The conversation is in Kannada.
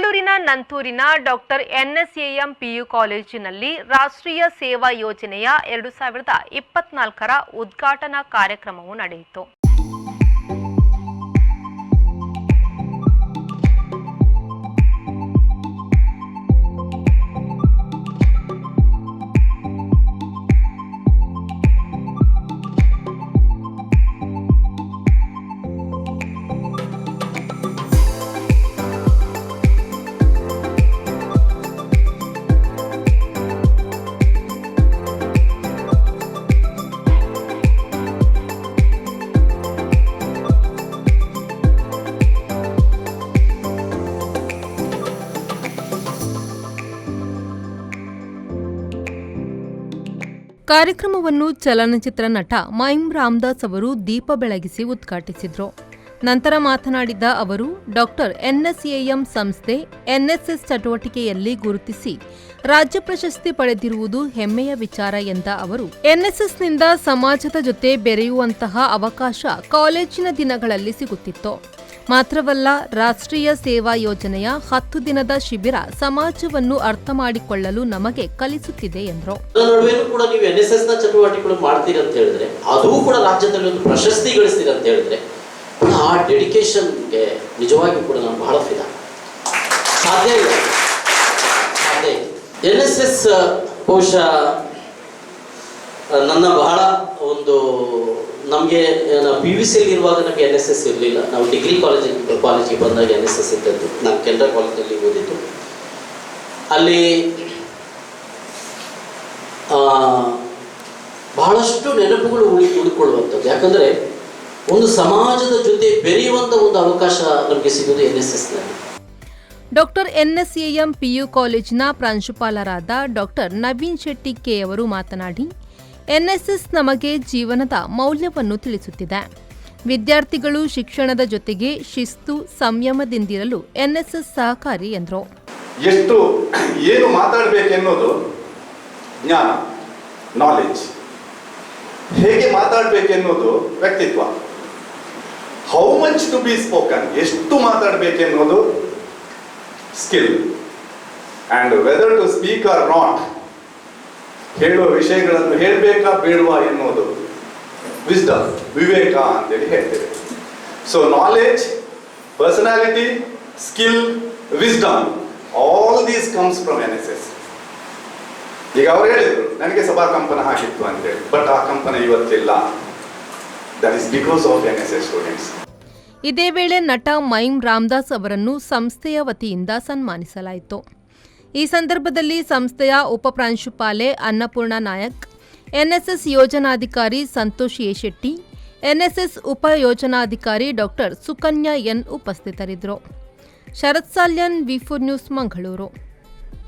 ಬೆಂಗಳೂರಿನ ನಂತೂರಿನ ಡಾಕ್ಟರ್ ಎನ್ಎಸ್ಎಎಂ ಪಿಯು ಕಾಲೇಜಿನಲ್ಲಿ ರಾಷ್ಟ್ರೀಯ ಸೇವಾ ಯೋಜನೆಯ 2024ರ ಉದ್ಘಾಟನಾ ಕಾರ್ಯಕ್ರಮವು ನಡೆಯಿತು. ಕಾರ್ಯಕ್ರಮವನ್ನು ಚಲನಚಿತ್ರ ನಟ ಮೈಮ್ ರಾಮದಾಸ್ ಅವರು ದೀಪ ಬೆಳಗಿಸಿ ಉದ್ಘಾಟಿಸಿದರು. ನಂತರ ಮಾತನಾಡಿದ ಅವರು, ಡಾಕ್ಟರ್ ಎನ್ಎಸ್ಎಎಂ ಸಂಸ್ಥೆ ಎನ್ಎಸ್ಎಸ್ ಚಟುವಟಿಕೆಯಲ್ಲಿ ಗುರುತಿಸಿ ರಾಜ್ಯ ಪ್ರಶಸ್ತಿ ಪಡೆದಿರುವುದು ಹೆಮ್ಮೆಯ ವಿಚಾರ ಎಂದ ಅವರು, ಎನ್ಎಸ್ಎಸ್ನಿಂದ ಸಮಾಜದ ಜೊತೆ ಬೆರೆಯುವಂತಹ ಅವಕಾಶ ಕಾಲೇಜಿನ ದಿನಗಳಲ್ಲಿ ಸಿಗುತ್ತಿತ್ತು. ಮಾತ್ರವಲ್ಲ, ರಾಷ್ಟ್ರೀಯ ಸೇವಾ ಯೋಜನೆಯ 10 ದಿನದ ಶಿಬಿರ ಸಮಾಜವನ್ನು ಅರ್ಥ ಮಾಡಿಕೊಳ್ಳಲು ನಮಗೆ ಕಲಿಸುತ್ತಿದೆ ಎಂದರು. ಕೂಡ ನೀವು ಎನ್ಎಸ್ಎಸ್ ನ ಚಟುವಟಿಕೆಗಳು ಮಾಡ್ತೀರಿ ಅಂತ ಹೇಳಿದ್ರೆ, ಅದು ಕೂಡ ರಾಜ್ಯದಲ್ಲಿ ಒಂದು ಪ್ರಶಸ್ತಿ ಗಳಿಸ್ತೀರಿ ಅಂತ ಹೇಳಿದ್ರೆ, ಆ ಡೆಡಿಕೇಶನ್ಗೆ ನಿಜವಾಗಿ ಕೂಡ ನಾನು ಬಹಳ ಫಿದಾ. ಸಾಧ್ಯ ಇಲ್ಲ. ಎನ್ಎಸ್ಎಸ್ ಬಹುಶಃ ನನ್ನ ಬಹಳ ಒಂದು ನಮಗೆ PVC ಇರುವಾಗ ನಮಗೆ NSS ಇರಲಿಲ್ಲ. ನಾವು ಡಿಗ್ರಿ ಕಾಲೇಜಿಗೆ ಬಂದಾಗ NSS ಇದ್ದದ್ದು. ನಾನು ಕೆನರಾ ಕಾಲೇಜಲ್ಲಿ ಓದಿದ್ದು. ಅಲ್ಲಿ ಬಹಳಷ್ಟು ನೆನಪುಗಳು ಉಳಿಕೊಳ್ಳುವಂಥದ್ದು. ಯಾಕಂದರೆ ಒಂದು ಸಮಾಜದ ಜೊತೆ ಬೆರೆಯುವಂಥ ಒಂದು ಅವಕಾಶ ನಮಗೆ ಸಿಗೋದು NSSನಲ್ಲಿ. ಡಾಕ್ಟರ್ ಎನ್ಎಸ್ಎಎಂ ಪಿಯು ಕಾಲೇಜಿನ ಪ್ರಾಂಶುಪಾಲರಾದ ಡಾಕ್ಟರ್ ನವೀನ್ ಶೆಟ್ಟಿ ಕೆ ಅವರು ಮಾತನಾಡಿ, ಎನ್ಎಸ್ಎಸ್ ನಮಗೆ ಜೀವನದ ಮೌಲ್ಯವನ್ನು ತಿಳಿಸುತ್ತಿದೆ. ವಿದ್ಯಾರ್ಥಿಗಳು ಶಿಕ್ಷಣದ ಜೊತೆಗೆ ಶಿಸ್ತು ಸಂಯಮದಿಂದಿರಲು ಎನ್ಎಸ್ಎಸ್ ಸಹಕಾರಿ ಎಂದರು. ಏನು ಮಾತಾಡಬೇಕೆನ್ನೋದು ಜ್ಞಾನ, ನಾಲೆಡ್ಜ್. ಹೇಗೆ ಮಾತಾಡಬೇಕೆನ್ನೋದು ವ್ಯಕ್ತಿತ್ವ. How much to be spoken, ಎಷ್ಟು ಮಾತಾಡಬೇಕೆನ್ನೋದು skill. And whether to speak or not, ಹೇಳುವ ವಿಷಯಗಳನ್ನು ಹೇಳಬೇಕಾ ಬೇಡವಾ ಎನ್ನುವುದು ವಿಸ್ಡಮ್, ವಿವೇಕ ಅಂತೇಳಿ ಹೇಳ್ತೇವೆ. So knowledge, personality, skill, wisdom, all these comes from NSS. ಈಗ ಅವ್ರು ಹೇಳಿದ್ರು ನನಗೆ ಸಭಾ ಕಂಪನ ಹಾಕಿತ್ತು ಅಂತೇಳಿ, ಬಟ್ ಆ ಕಂಪನ ಇವತ್ತಿಲ್ಲ. That is because of NSS students. ಇದೇ ವೇಳೆ ನಟ ಮೈಮ್ ರಾಮದಾಸ್ ಅವರನ್ನು ಸಂಸ್ಥೆಯ ವತಿಯಿಂದ ಸನ್ಮಾನಿಸಲಾಯಿತು. ಈ ಸಂದರ್ಭದಲ್ಲಿ ಸಂಸ್ಥೆಯ ಉಪಪ್ರಾಂಶುಪಾಲೆ ಅನ್ನಪೂರ್ಣ ನಾಯಕ್, ಎನ್ಎಸ್ಎಸ್ ಯೋಜನಾಧಿಕಾರಿ ಸಂತೋಷ್ ಎ ಶೆಟ್ಟಿ, ಎನ್ಎಸ್ಎಸ್ ಉಪ ಯೋಜನಾಧಿಕಾರಿ ಡಾಕ್ಟರ್ ಸುಕನ್ಯಾ ಎನ್ ಉಪಸ್ಥಿತರಿದ್ದರು. ಶರತ್ ಸಾಲ್ಯನ್, V4 ನ್ಯೂಸ್, ಮಂಗಳೂರು.